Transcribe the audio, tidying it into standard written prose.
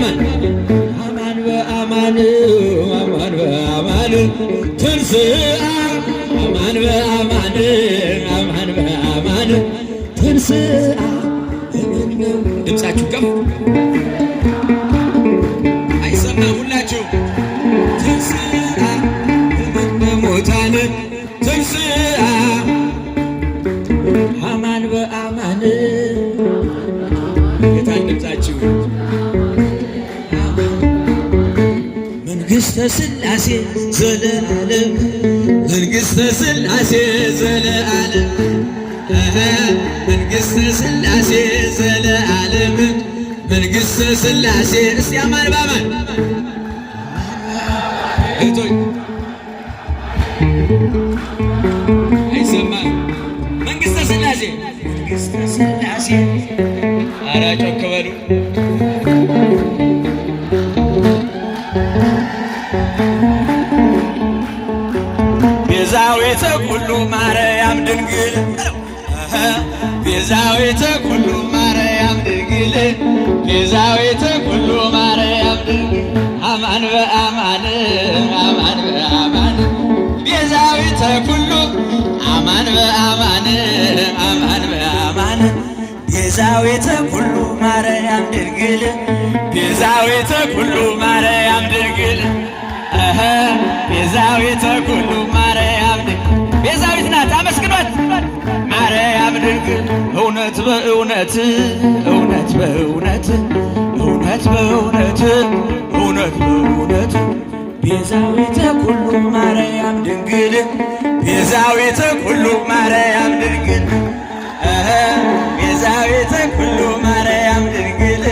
በአማን አማን በአማን አማን በአማን ተንሥአ አማን በአማን አማን በአማን ተንሥአ ድምፃችሁ ከፍ አይሰማም ሁላችሁ ተንሥአ እምነ-ሙታን ተንሥአ አማን በአማን የታን ድምፃችሁ መንግሥተ ሥላሴ ዘለዓለም መንግሥተ ሥላሴ ዘለዓለም መንግሥተ ሥላሴ ዘለዓለም መንግሥተ ሥላሴ እስቲ አማን በአማን እህቶች አይሰማም መንግሥተ ሥላሴ መንግሥተ ሥላሴ ኧረ ጮክ በሉ ቤዛዊተ ኩሉ ማርያም ድንግል ቤዛዊተ ኩሉ ማርያም ድንግል ቤዛዊተ ኩሉ ማርያም ድንግል አማን በአማን አማን በአማን ቤዛዊተ ኩሉ አማን በአማን አማን በአማን ቤዛዊተ ኩሉ ማርያም ድንግል ቤዛዊተ ኩሉ ማርያም ድንግል ቤዛዊተ ኩሉ ማርያም ድንግል ቤዛዊት ናት አመስግኗት ማርያም ድንግል እውነት በእውነት እውነት በእውነት እውነት በእውነት እውነት በእውነት ቤዛዊተ ኩሉ ማርያም ድንግል ቤዛዊተ ኩሉ ማርያም ድንግል ቤዛዊተ ኩሉ ማርያም ድንግል